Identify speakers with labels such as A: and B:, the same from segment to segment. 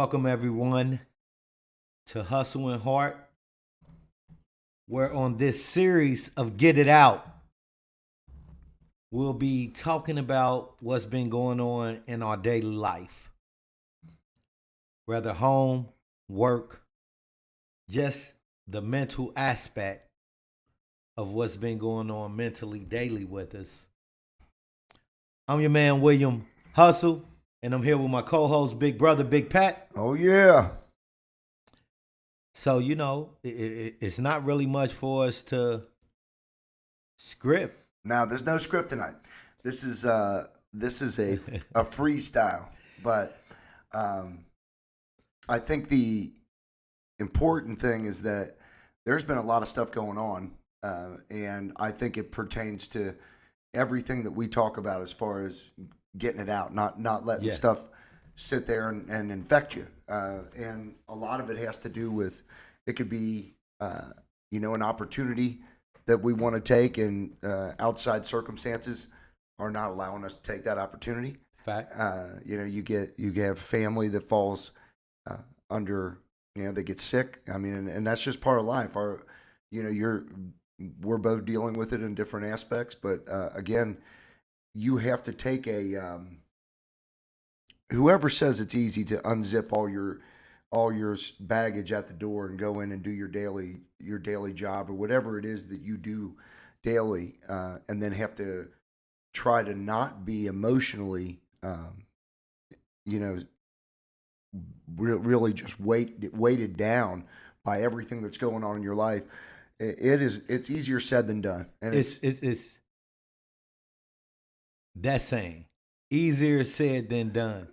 A: Welcome everyone to Hustle and Heart. We're on this series of Get It Out. We'll be talking about what's been going on in our daily life, whether home, work, just the mental aspect of what's been going on mentally daily with us. I'm your man, William Hustle, and I'm here with my co-host, Big Brother, Big Pat.
B: Oh, yeah.
A: So, it's not really much for us to script.
B: Now, there's no script tonight. This is a freestyle, but I think the important thing is that there's been a lot of stuff going on, and I think it pertains to everything that we talk about as far as getting it out, not letting stuff sit there and infect you. And a lot of it has to do with, it could be, an opportunity that we want to take, and outside circumstances are not allowing us to take that opportunity.
A: Fact.
B: You have family that falls under, they get sick. I mean, and that's just part of life. We're both dealing with it in different aspects, but again, you have to take whoever says it's easy to unzip all your baggage at the door and go in and do your daily job or whatever it is that you do daily, and then have to try to not be emotionally, really just weighted down by everything that's going on in your life. It's easier said than done, and
A: it's that saying, easier said than done.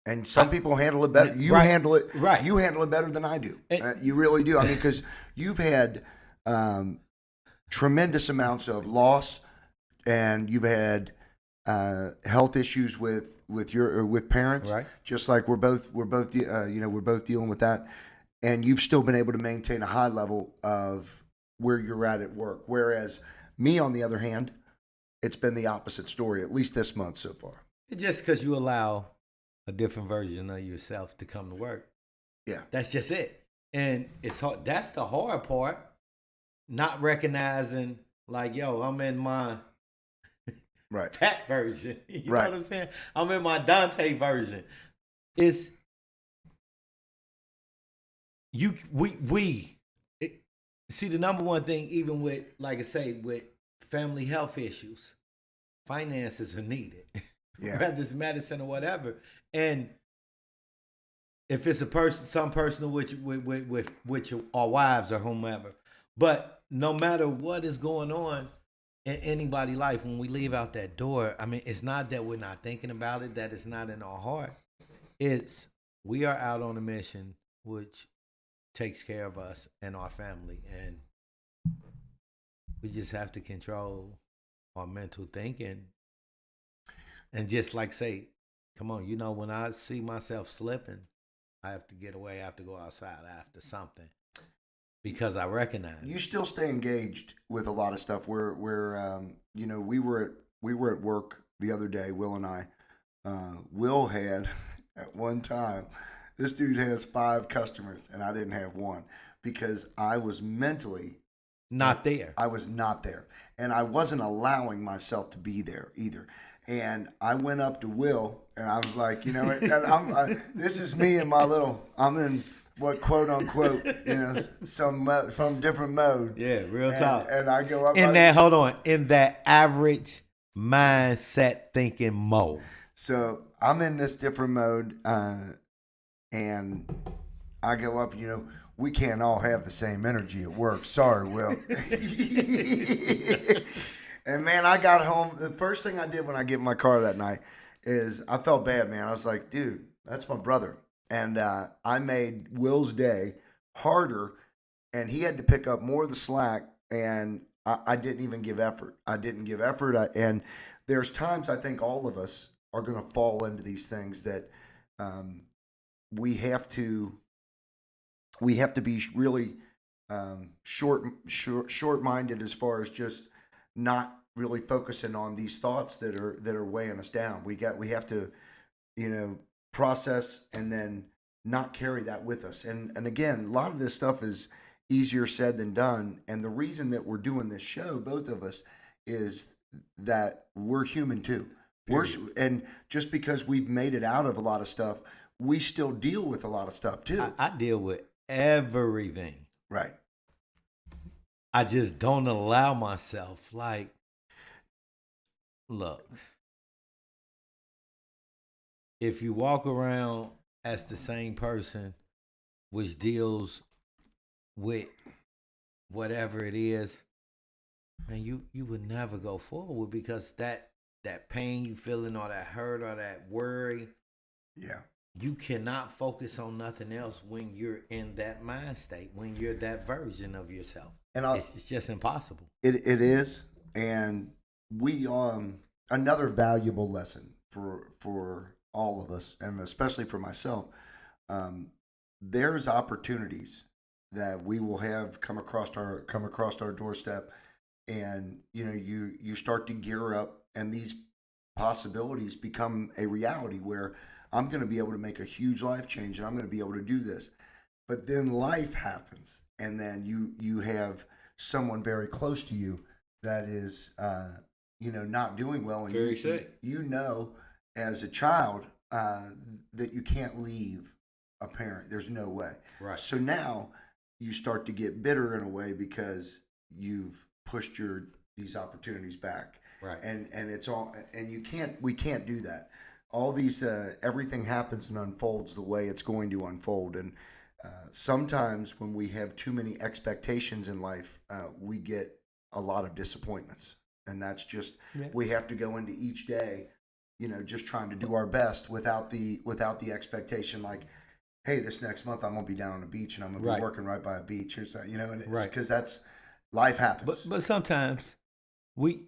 B: And some people handle it better. You handle it right. You handle it better than I do. You really do. I mean, because you've had tremendous amounts of loss, and you've had health issues with parents.
A: Right.
B: Just like we're both dealing with that, and you've still been able to maintain a high level of where you're at work. Whereas me, on the other hand, it's been the opposite story, at least this month so far.
A: Just because you allow a different version of yourself to come to work.
B: Yeah.
A: That's just it. And it's hard. That's the hard part. Not recognizing, like, I'm in my
B: right
A: Pat version. You
B: right.
A: know what I'm saying? I'm in my Dante version. See, the number one thing, even with, like I say, with family health issues, finances are needed.
B: Yeah.
A: Whether it's medicine or whatever. And if it's some personal with our wives or whomever. But no matter what is going on in anybody's life, when we leave out that door, I mean, it's not that we're not thinking about it, that it's not in our heart. It's we are out on a mission which takes care of us and our family. And we just have to control our mental thinking. And just like say, come on, when I see myself slipping, I have to get away. I have to go outside after something because I recognize
B: you still stay engaged with a lot of stuff. Where we were at work the other day. Will and I, Will had at one time, this dude has 5 customers and I didn't have one because I was mentally
A: not there.
B: I was not there, and I wasn't allowing myself to be there either. And I went up to Will, and I was like, this is me in my I'm in what quote unquote, from different mode.
A: Yeah, real talk.
B: And I go up
A: in that average mindset thinking mode.
B: So I'm in this different mode, and I go up. We can't all have the same energy at work. Sorry, Will. And man, I got home. The first thing I did when I get in my car that night is I felt bad, man. I was like, dude, that's my brother. And I made Will's day harder, and he had to pick up more of the slack, and I didn't even give effort. And there's times I think all of us are going to fall into these things that we have to be really short-minded as far as just not really focusing on these thoughts that are weighing us down. We have to, process and then not carry that with us. And again, a lot of this stuff is easier said than done. And the reason that we're doing this show, both of us, is that we're human too. And just because we've made it out of a lot of stuff, we still deal with a lot of stuff too.
A: I deal with everything.
B: Right.
A: I just don't allow myself, like, look, if you walk around as the same person which deals with whatever it is, and you would never go forward, because that pain you feeling, or that hurt, or that worry,
B: Yeah.
A: you cannot focus on nothing else when you're in that mind state, when you're that version of yourself. And it's just impossible.
B: It is, and we another valuable lesson for all of us, and especially for myself. There's opportunities that we will have come across our doorstep, and you start to gear up, and these possibilities become a reality where I'm going to be able to make a huge life change, and I'm going to be able to do this. But then life happens, and then you have someone very close to you that is not doing well, and
A: Very sick.
B: You know as a child that you can't leave a parent. There's no way.
A: Right.
B: So now you start to get bitter in a way because you've pushed these opportunities back.
A: Right.
B: And it's all, and we can't do that. All these everything happens and unfolds the way it's going to unfold. And sometimes when we have too many expectations in life, we get a lot of disappointments. And that's just, we have to go into each day, just trying to do our best without the expectation, like, hey, this next month I'm gonna be down on the beach and I'm gonna be working right by a beach, or something, and it's because that's life happens.
A: But sometimes we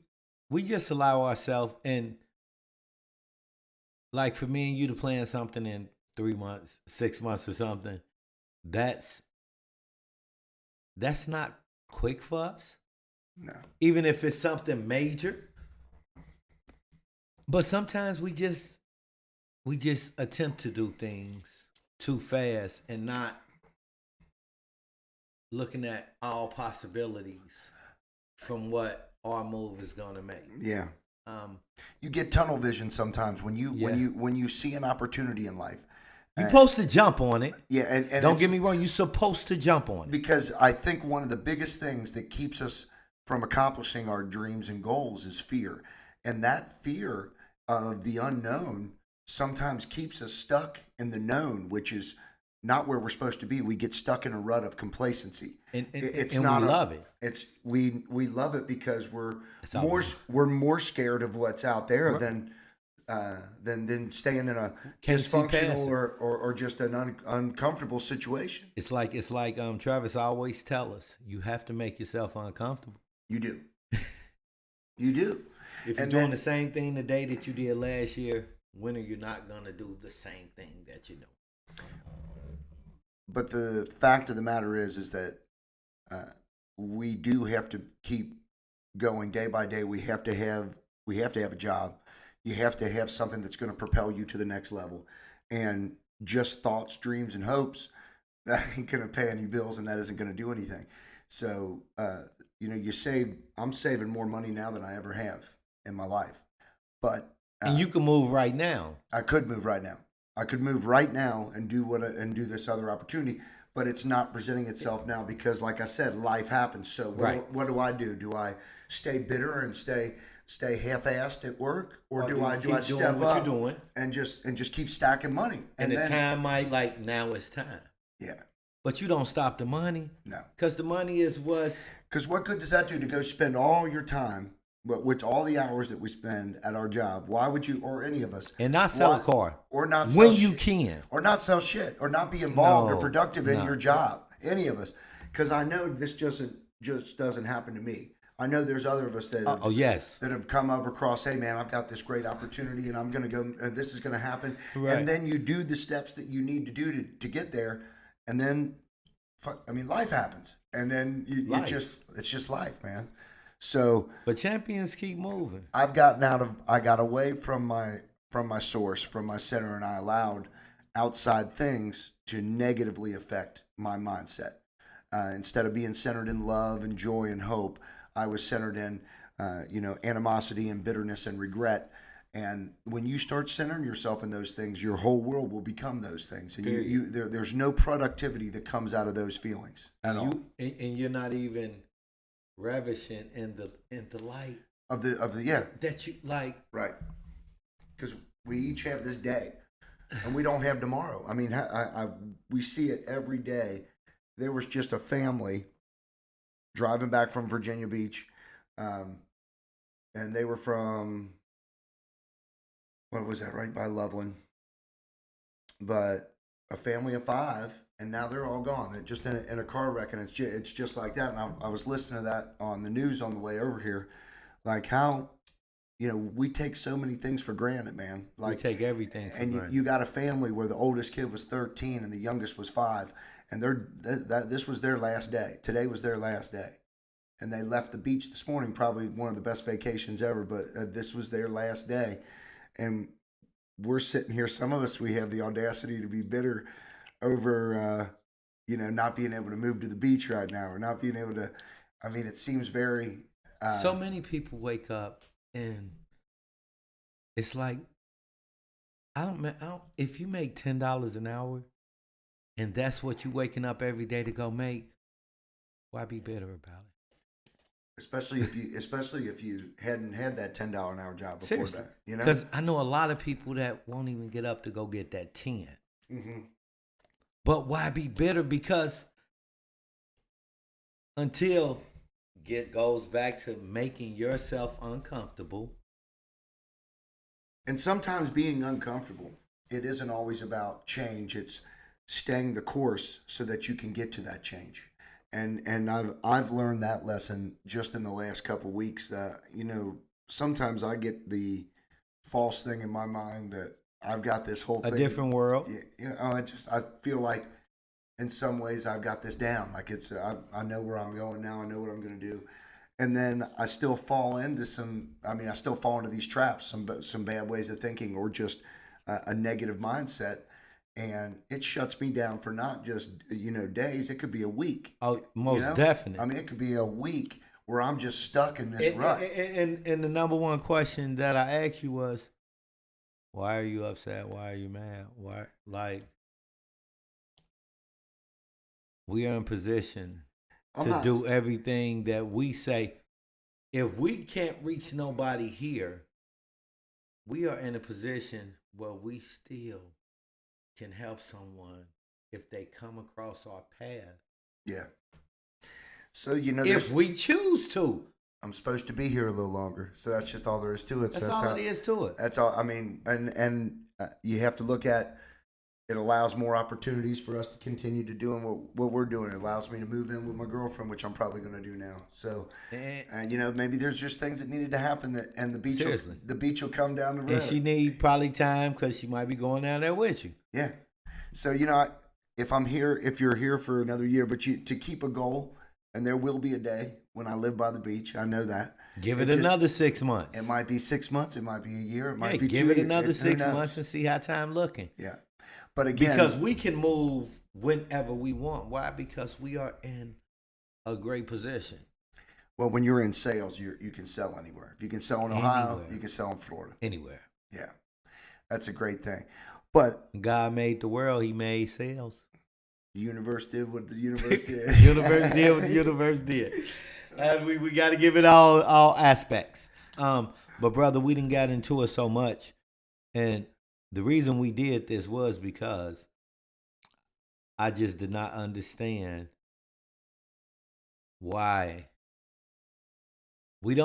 A: just allow ourselves, and like for me and you to plan something in 3 months, 6 months or something, that's not quick for us.
B: No.
A: Even if it's something major. But sometimes we just attempt to do things too fast and not looking at all possibilities from what our move is going to make.
B: Yeah. You get tunnel vision sometimes when you see an opportunity in life.
A: You're supposed to jump on it.
B: Yeah, and
A: don't get me wrong, you're supposed to jump on it.
B: Because I think one of the biggest things that keeps us from accomplishing our dreams and goals is fear. And that fear of the unknown sometimes keeps us stuck in the known, which is not where we're supposed to be. We get stuck in a rut of complacency.
A: And we love it.
B: It's we love it because we're more scared of what's out there than staying in a dysfunctional or just an uncomfortable situation.
A: It's like Travis always tell us, you have to make yourself uncomfortable.
B: You do. You do.
A: If you're doing the same thing the day that you did last year, when are you not going to do the same thing that you know?
B: But the fact of the matter is that we do have to keep going day by day. We have to have a job. You have to have something that's going to propel you to the next level. And just thoughts, dreams, and hopes, that ain't going to pay any bills, and that isn't going to do anything. So, I'm saving more money now than I ever have in my life. But
A: and you can move right now.
B: I could move right now. I could move right now and do do this other opportunity, but it's not presenting itself now because, like I said, life happens. So what do I do? Do I stay bitter and stay half-assed at work, or do I step up and just keep stacking money?
A: And the time might now it's time.
B: Yeah.
A: But you don't stop the money.
B: No.
A: Because the money is what's...
B: Because what good does that do to go spend all your time, but with all the hours that we spend at our job? Why would you, or any of us...
A: And not sell a car.
B: Or not sell
A: when
B: shit.
A: you can.
B: Or not sell shit. Or not be involved or productive in your job. Any of us. Because I know this just doesn't happen to me. I know there's other of us that have come over across, hey man, I've got this great opportunity and I'm going to go, this is going to happen. Right. And then you do the steps that you need to do to get there. And then, life happens. And then it's just life, man. So,
A: but champions keep moving.
B: I got away from my source, from my center, and I allowed outside things to negatively affect my mindset. Instead of being centered in love and joy and hope, I was centered in, animosity and bitterness and regret. And when you start centering yourself in those things, your whole world will become those things. And there's no productivity that comes out of those feelings at all.
A: And you're not even ravishing in the light
B: Of the
A: that you like.
B: right. Because we each have this day, and we don't have tomorrow. I mean, we see it every day. There was just a family driving back from Virginia Beach, and they were from, what was that, right by Loveland? But a family of 5, and now they're all gone. They're just in a car wreck, and it's just like that. And I was listening to that on the news on the way over here, like how, we take so many things for granted, man. Like,
A: we take everything for
B: and
A: granted.
B: you got a family where the oldest kid was 13 and the youngest was 5, and this was their last day. Today was their last day, and they left the beach this morning. Probably one of the best vacations ever, but this was their last day, and we're sitting here. Some of us, we have the audacity to be bitter over, not being able to move to the beach right now, or not being able to. I mean, it seems very.
A: So many people wake up and it's like, I don't. If you make $10 an hour, and that's what you waking up every day to go make, why be bitter about it?
B: Especially if you hadn't had that $10 an hour job before.
A: Seriously.
B: That,
A: Because I know a lot of people that won't even get up to go get that 10.
B: Mm-hmm.
A: But why be bitter? Because until goes back to making yourself uncomfortable.
B: And sometimes being uncomfortable, it isn't always about change. It's staying the course so that you can get to that change. And I've learned that lesson just in the last couple of weeks. That sometimes I get the false thing in my mind that I've got this whole thing,
A: A different world.
B: Yeah, I feel like in some ways I've got this down. Like I know where I'm going now. I know what I'm going to do. And then I still fall into I still fall into these traps, some bad ways of thinking, or just a negative mindset. And it shuts me down for not just, days. It could be a week.
A: Oh, most definitely.
B: I mean, it could be a week where I'm just stuck in this rut.
A: And the number one question that I asked you was, why are you upset? Why are you mad? Why? Like, we are in position to do everything that we say. If we can't reach nobody here, we are in a position where we still can help someone if they come across our path.
B: Yeah. So,
A: if we choose to.
B: I'm supposed to be here a little longer. So that's just all there is to it.
A: That's all there is to it.
B: That's all. I mean, and you have to look at, it allows more opportunities for us to continue to doing what we're doing. It allows me to move in with my girlfriend, which I'm probably going to do now. So, maybe there's just things that needed to happen, and the beach will come down the road.
A: And she need probably time because she might be going down there with you.
B: Yeah. So, if you're here for another year, but to keep a goal, and there will be a day when I live by the beach. I know that.
A: Give it another 6 months.
B: It might be 6 months. It might be a year. It might be 2
A: give
B: years.
A: it another 6 months and see how time looking.
B: Yeah. But again,
A: because we can move whenever we want. Why? Because we are in a great position.
B: Well, when you're in sales, you can sell anywhere. If you can sell in Ohio, you can sell in Florida.
A: Anywhere.
B: Yeah. That's a great thing. But
A: God made the world. He made sales.
B: The universe did what the universe did.
A: Universe did what the universe did. And we got to give it all aspects. But brother, we didn't got into it so much. And the reason we did this was because I just did not understand why we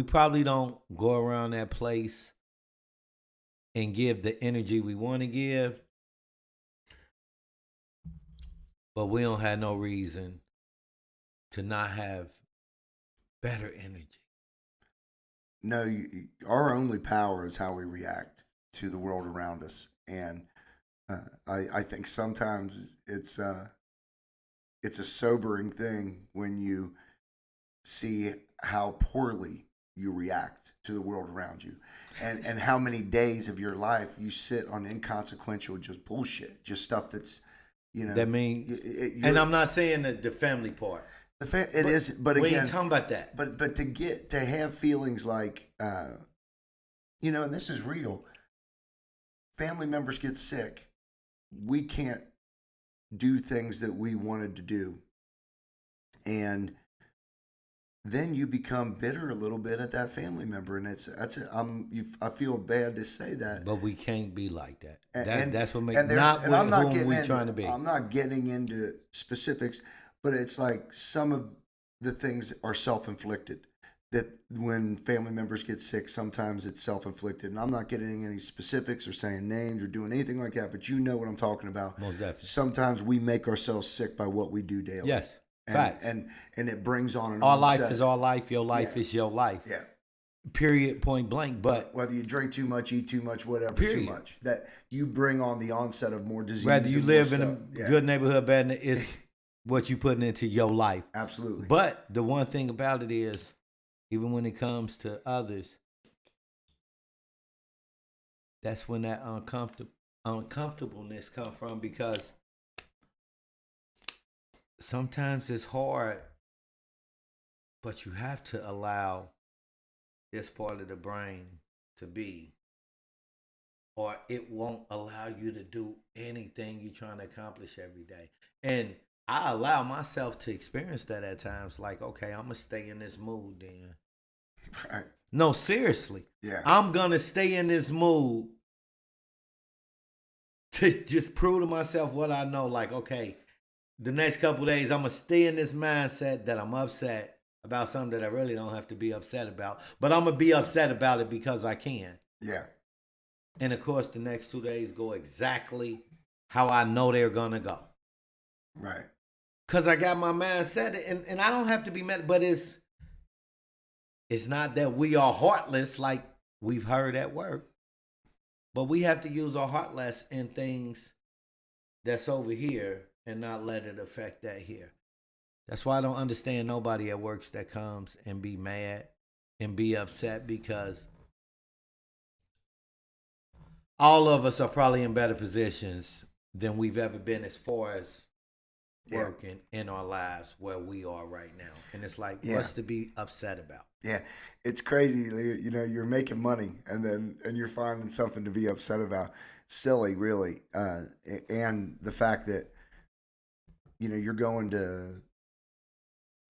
A: probably don't go around that place and give the energy we want to give, but we don't have no reason to not have better energy.
B: No, our only power is how we react to the world around us, and I think sometimes it's a sobering thing when you see how poorly you react to the world around you, and how many days of your life you sit on inconsequential just bullshit, just stuff that's,
A: that means. And I'm not saying the family part.
B: But
A: we
B: again,
A: ain't talking about that.
B: But to have feelings like, and this is real. Family members get sick. We can't do things that we wanted to do, and then you become bitter a little bit at that family member, and I feel bad to say that,
A: but we can't be like that.
B: And
A: that's what makes
B: I'm not trying to be. I'm not getting into specifics, but it's like some of the things are self-inflicted. That when family members get sick, sometimes it's self-inflicted, and I'm not getting any specifics or saying names or doing anything like that. But you know what I'm talking about.
A: Most definitely.
B: Sometimes we make ourselves sick by what we do daily.
A: Yes.
B: Facts. And it brings on an
A: our life is our life. Your life is your life.
B: Yeah.
A: Period. Point blank. But
B: whether you drink too much, eat too much, whatever,
A: period.
B: too much, that you bring on the onset of more disease.
A: Whether you live in a good neighborhood, bad, is what you putting into your life.
B: Absolutely.
A: But the one thing about it is, even when it comes to others, that's when that uncomfortableness comes from, because sometimes it's hard, but you have to allow this part of the brain to be, or it won't allow you to do anything you're trying to accomplish every day. And I allow myself to experience that at times, like, okay, I'm going to stay in this mood then.
B: Right.
A: No, seriously.
B: Yeah.
A: I'm going to stay in this mood to just prove to myself what I know. Like, okay, the next couple of days, I'm going to stay in this mindset that I'm upset about something that I really don't have to be upset about. But I'm going to be upset about it because I can.
B: Yeah.
A: And, of course, the next 2 days go exactly how I know they're going to go.
B: Right.
A: Because I got my mindset, and I don't have to be mad, but it's not that we are heartless like we've heard at work, but we have to use our heart less in things that's over here and not let it affect that here. That's why I don't understand nobody at work that comes and be mad and be upset, because all of us are probably in better positions than we've ever been as far as working in our lives where we are right now. And it's like, what's to be upset about?
B: Yeah, it's crazy. You're making money and you're finding something to be upset about. Silly, really. And the fact that,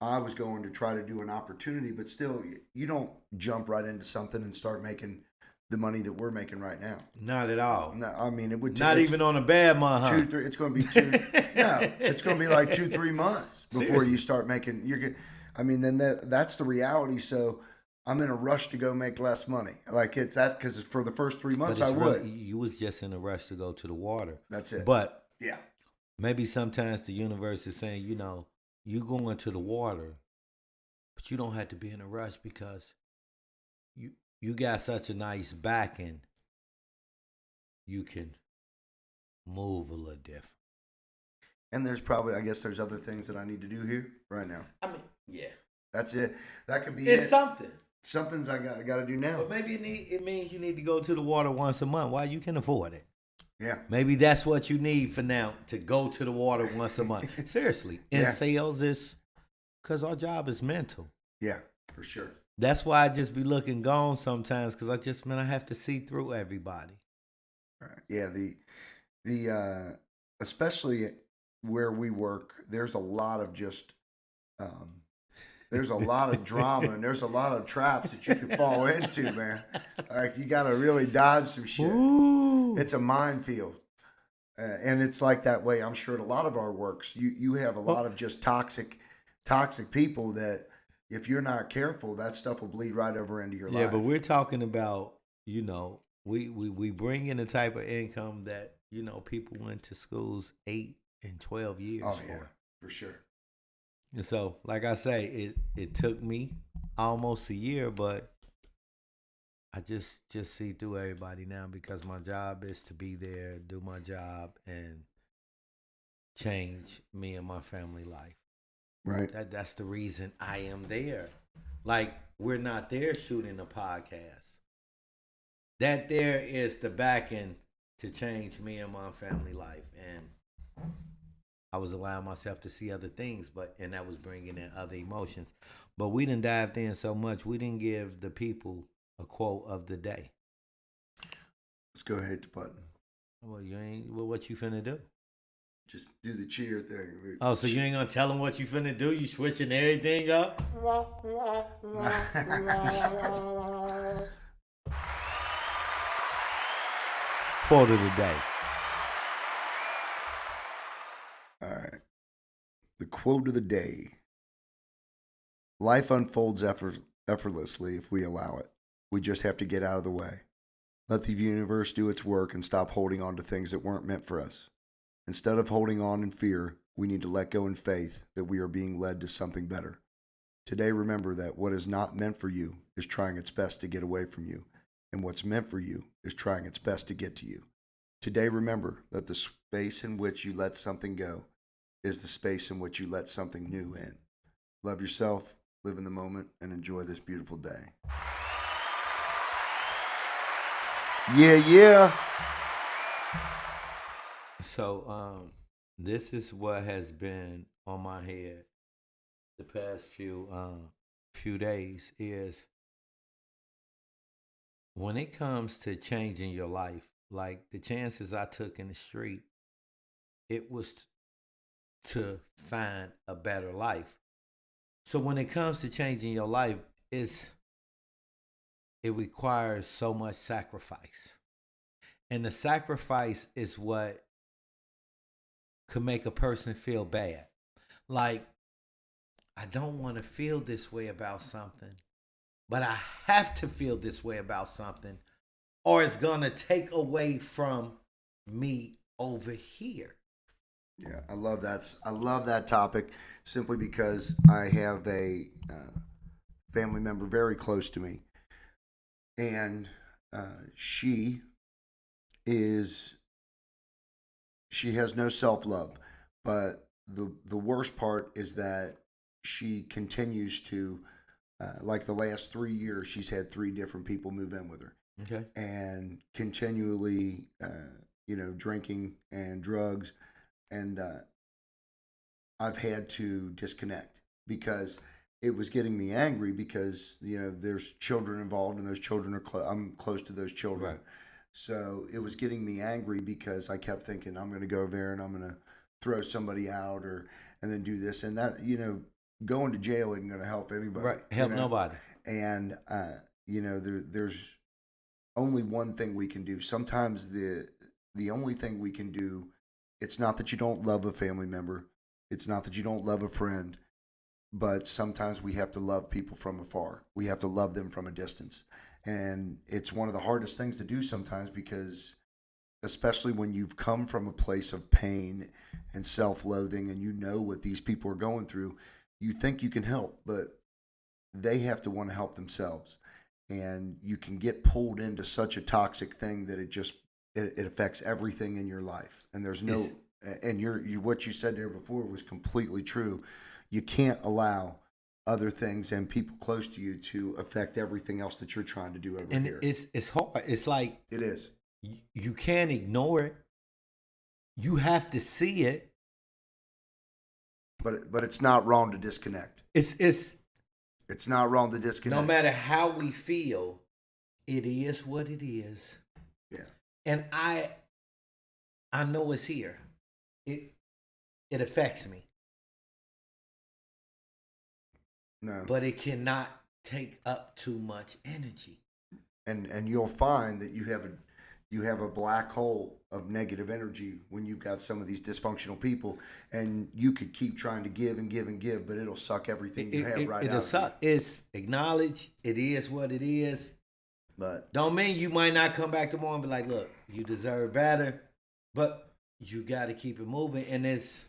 B: I was going to try to do an opportunity, but still, you don't jump right into something and start making the money that we're making right now.
A: Not at all.
B: No, I mean, it would
A: not even on a bad month.
B: 2, 3. It's going to be 2. No, it's going to be like 2-3 months before
A: Seriously.
B: you start making. Then that's the reality. So I'm in a rush to go make less money. Like it's that, because for the first 3 months I would.
A: You was just in a rush to go to the water.
B: That's it.
A: But
B: yeah,
A: maybe sometimes the universe is saying, you going to the water, but you don't have to be in a rush, because you got such a nice backing. You can move a little different.
B: And there's there's other things that I need to do here right now.
A: I mean, yeah.
B: That's it. That could be
A: it's something.
B: Something's I got to do now.
A: But maybe it means you need to go to the water once a month while you can afford it.
B: Yeah.
A: Maybe that's what you need for now, to go to the water once a month. Seriously. And sales is, because our job is mental.
B: Yeah, for sure.
A: That's why I just be looking gone sometimes, because I have to see through everybody.
B: Right. Yeah, the especially where we work, there's a lot of just there's a lot of drama, and there's a lot of traps that you can fall into, man. Like, you got to really dodge some shit.
A: Ooh.
B: It's a minefield, and it's like that way, I'm sure, at a lot of our works. You have a lot of just toxic people that, if you're not careful, that stuff will bleed right over into your life.
A: Yeah, but we're talking about, we bring in the type of income that, people went to schools 8 and 12 years
B: oh,
A: for.
B: Yeah, for sure.
A: And so, like I say, it took me almost a year, but I just see through everybody now, because my job is to be there, do my job, and change me and my family life.
B: Right.
A: That's the reason I am there. Like, we're not there shooting a podcast. That there is the backing to change me and my family life. And I was allowing myself to see other things, and that was bringing in other emotions. But we didn't dived in so much, we didn't give the people a quote of the day.
B: Let's go ahead to button.
A: Well, what you finna do?
B: Just do the cheer thing.
A: Oh, so you ain't gonna tell them what you finna do? You switching everything up? Quote of the day.
B: All right. The quote of the day. Life unfolds effortlessly if we allow it. We just have to get out of the way. Let the universe do its work and stop holding on to things that weren't meant for us. Instead of holding on in fear, we need to let go in faith that we are being led to something better. Today, remember that what is not meant for you is trying its best to get away from you, and what's meant for you is trying its best to get to you. Today, remember that the space in which you let something go is the space in which you let something new in. Love yourself, live in the moment, and enjoy this beautiful day. Yeah.
A: So, this is what has been on my head the past few days is when it comes to changing your life, like the chances I took in the street, it was to find a better life. So when it comes to changing your life, it requires so much sacrifice. And the sacrifice is what could make a person feel bad. Like, I don't want to feel this way about something, but I have to feel this way about something, or it's going to take away from me over here.
B: Yeah, I love that topic simply because I have a family member very close to me, and she has no self-love, but the worst part is that she continues to like the last 3 years she's had 3 different people move in with her.
A: Okay.
B: And continually drinking and drugs, and I've had to disconnect because it was getting me angry because there's children involved, and those children are I'm close to those children.
A: Right.
B: So it was getting me angry because I kept thinking I'm going to go there and I'm going to throw somebody out and then do this and that. Going to jail isn't going to help anybody.
A: Right. Help nobody.
B: And there's only one thing we can do. Sometimes the only thing we can do, it's not that you don't love a family member, it's not that you don't love a friend, but sometimes we have to love people from afar. We have to love them from a distance. And it's one of the hardest things to do sometimes because especially when you've come from a place of pain and self-loathing and you know what these people are going through, you think you can help, but they have to want to help themselves. And you can get pulled into such a toxic thing that it affects everything in your life. And there's no, and what you said there before was completely true. You can't allow other things and people close to you to affect everything else that you're trying to do over here.
A: And it's hard. It's like
B: it is.
A: You can't ignore it. You have to see it.
B: But it's not wrong to disconnect.
A: It's
B: not wrong to disconnect.
A: No matter how we feel, it is what it is.
B: Yeah.
A: And I know it's here. It affects me.
B: No.
A: But it cannot take up too much energy.
B: And you'll find that you have a black hole of negative energy when you've got some of these dysfunctional people, and you could keep trying to give and give and give, but it'll suck everything you have right out. It'll suck.
A: It's acknowledge it is what it is.
B: But
A: don't mean you might not come back tomorrow and be like, look, you deserve better. But you got to keep it moving. And it's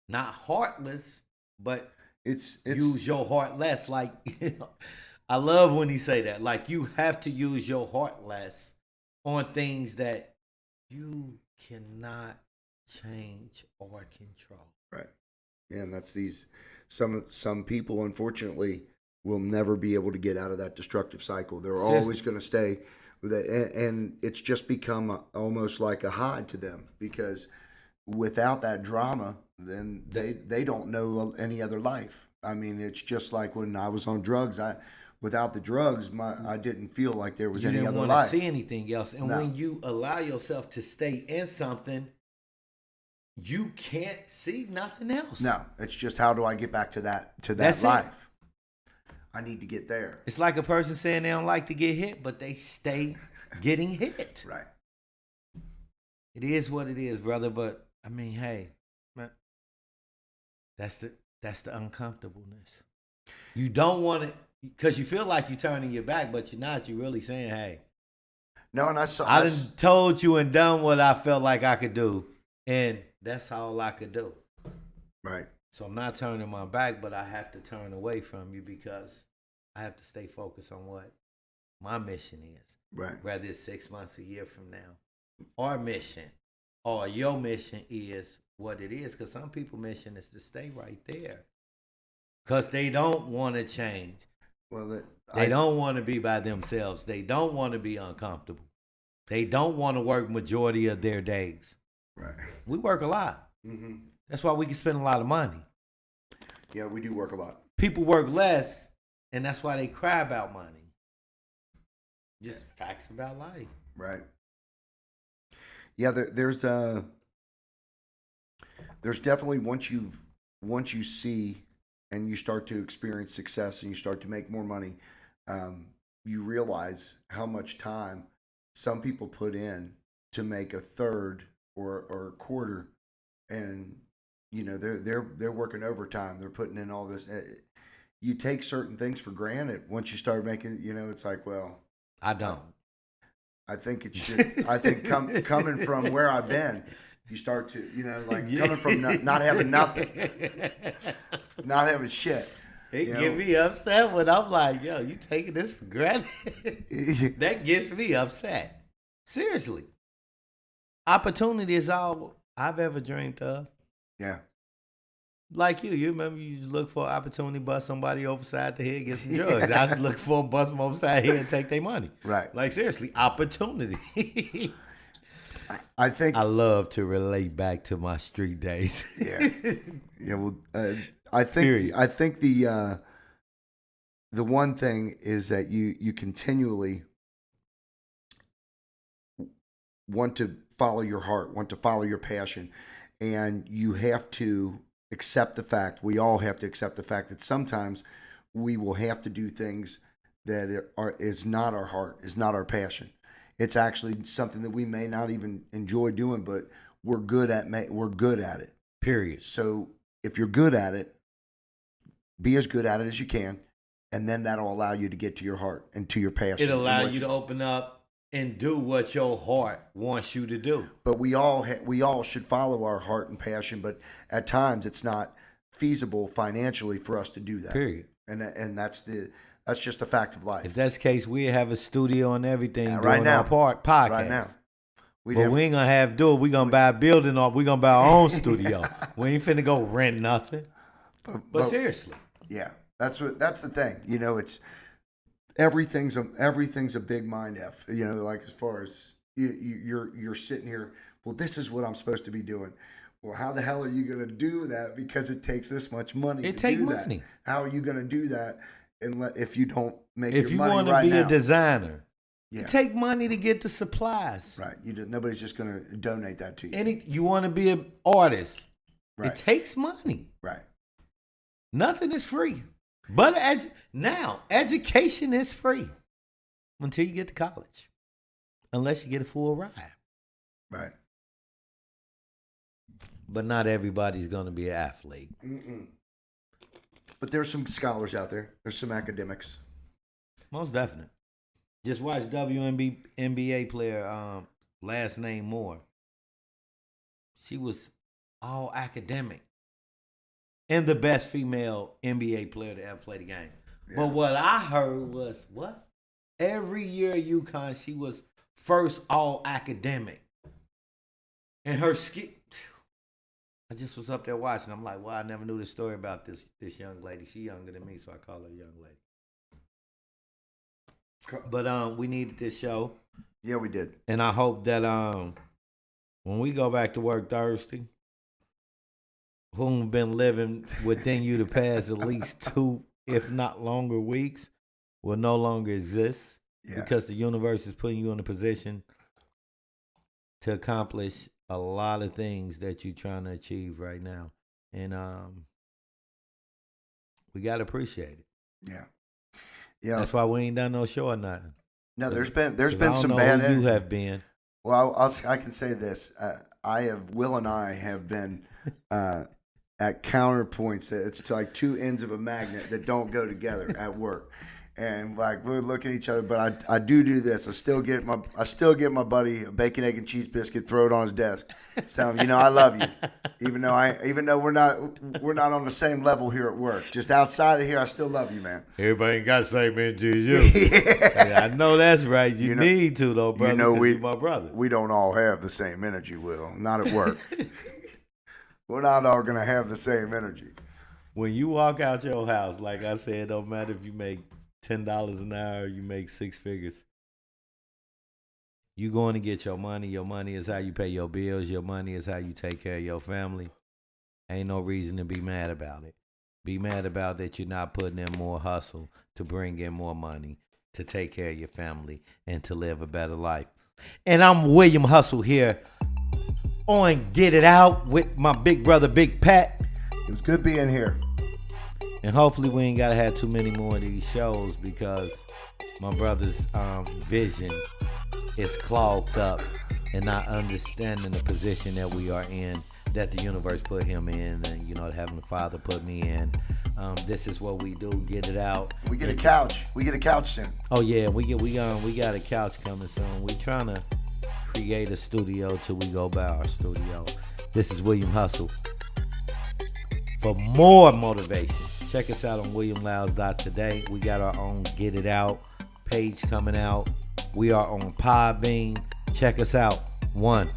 A: not heartless, but it's use your heart less. Like, I love when he say that. Like, you have to use your heart less on things that you cannot change or control.
B: Right. Yeah, and that's these some people, unfortunately, will never be able to get out of that destructive cycle. They're
A: Seriously.
B: always going to stay with it, and it's just become almost like a hide to them, because without that drama, then they don't know any other life. I mean, it's just like when I was on drugs. Without the drugs, I didn't feel like there was
A: You
B: any
A: didn't
B: other
A: want
B: life.
A: to see anything else. And
B: No.
A: when you allow yourself to stay in something, you can't see nothing else.
B: No, it's just, how do I get back to that
A: That's it.
B: life? I need to get there.
A: It's like a person saying they don't like to get hit, but they stay getting hit.
B: Right.
A: It is what it is, brother. But I mean, hey, man, that's the uncomfortableness. You don't want it because you feel like you're turning your back, but you're not. You're really saying, hey,
B: No, and I
A: done told you and done what I felt like I could do, and that's all I could do.
B: Right.
A: So I'm not turning my back, but I have to turn away from you because I have to stay focused on what my mission is.
B: Right.
A: Whether it's 6 months, a year from now. Our mission or your mission is what it is. Because some people's mission is to stay right there. Because they don't want to change.
B: Well,
A: They don't want to be by themselves. They don't want to be uncomfortable. They don't want to work majority of their days.
B: Right.
A: We work a lot.
B: Mm-hmm.
A: That's why we can spend a lot of money.
B: Yeah, we do work a lot.
A: People work less, and that's why they cry about money. Just facts about life.
B: Right. Yeah, there's definitely, once you see and you start to experience success and you start to make more money, you realize how much time some people put in to make a third or a quarter, and they're working overtime. They're putting in all this. You take certain things for granted once you start making. It's like, well,
A: I don't.
B: I think it should. I think coming from where I've been, you start to, coming from not having nothing, not having shit.
A: It get me upset when I'm like, yo, you taking this for granted? That gets me upset. Seriously. Opportunity is all I've ever dreamed of.
B: Yeah.
A: Like you remember you look for an opportunity, bust somebody upside the head, get some drugs. I was looking for bust them upside the head and take their money.
B: Right.
A: Like seriously, opportunity.
B: I think
A: I love to relate back to my street days.
B: Yeah. Yeah. Well, I think the one thing is that you continually want to follow your heart, want to follow your passion, and you have to accept the fact, we all have to accept the fact that sometimes we will have to do things that is not our heart, is not our passion. It's actually something that we may not even enjoy doing, but we're good at it.
A: Period.
B: So if you're good at it, be as good at it as you can, and then that'll allow you to get to your heart and to your passion.
A: It'll allow you to open up and do what your heart wants you to do.
B: But we all should follow our heart and passion, but at times it's not feasible financially for us to do that.
A: Period.
B: And that's just a fact of life.
A: If that's the case, we have a studio and everything
B: right
A: doing
B: now.
A: our podcast.
B: Right now.
A: We ain't gonna have do it. We gonna buy a building or we gonna buy our own studio. We ain't finna go rent nothing. But seriously.
B: Yeah. That's the thing. It's everything's a big mind F. Like as far as you're sitting here, well, this is what I'm supposed to be doing. Well, how the hell are you going to do that? Because it takes this much money.
A: It takes
B: money.
A: That.
B: How are you going to do that if you don't make
A: if
B: your money right now?
A: If you want to be a designer,
B: yeah.
A: It take money to get the supplies.
B: Right. Nobody's just going to donate that to you.
A: You want to be an artist.
B: Right.
A: It takes money.
B: Right.
A: Nothing is free. But now, education is free until you get to college. Unless you get a full ride.
B: Right.
A: But not everybody's going to be an athlete.
B: Mm-mm. But there's some scholars out there. There's some academics.
A: Most definite. Just watch WNBA player, last name Moore. She was all academic. And the best female NBA player to ever play the game. Yeah. But what I heard was, what? Every year at UConn, she was first all academic. And her skill, I just was up there watching. I'm like, well, I never knew the story about this young lady. She younger than me, so I call her a young lady. But we needed this show.
B: Yeah, we did.
A: And I hope that when we go back to work Thursday, who've been living within you the past at least 2, if not longer, weeks, will no longer exist.
B: Yeah.
A: Because the universe is putting you in a position to accomplish a lot of things that you're trying to achieve right now. And we got to appreciate it.
B: Yeah. Yeah.
A: That's why we ain't done no show or nothing.
B: No, there's been
A: I
B: some
A: don't know
B: bad
A: who
B: energy.
A: you have been.
B: Well, I can say this. Will and I have been at counterpoints. It's like two ends of a magnet that don't go together at work. And like we look at each other, but I do this. I still get my buddy a bacon, egg, and cheese biscuit, throw it on his desk. So I love you, even though we're not on the same level here at work. Just outside of here, I still love you, man.
A: Everybody ain't got the same energy as you. Yeah. I know that's right. You need to though, brother. You're my brother.
B: We don't all have the same energy, Will. Not at work. We're not all gonna have the same energy.
A: When you walk out your house, like I said, it don't matter if you make $10 an hour, you make 6 figures. You going to get your money. Your money is how you pay your bills. Your money is how you take care of your family. Ain't no reason to be mad about it. Be mad about that you're not putting in more hustle to bring in more money, to take care of your family, and to live a better life. And I'm William Hustle here on Get It Out with my big brother, Big Pat.
B: It was good being here.
A: And hopefully we ain't got to have too many more of these shows because my brother's vision is clogged up and not understanding the position that we are in, that the universe put him in, and the Heavenly Father put me in. This is what we do. Get it out.
B: We get a couch. We get a couch soon.
A: Oh yeah, we got a couch coming soon. We trying to create a studio till we go by our studio. This is William Hustle. For more motivation, check us out on WilliamLyles.today. We got our own Get It Out page coming out. We are on Podbean. Check us out. 1.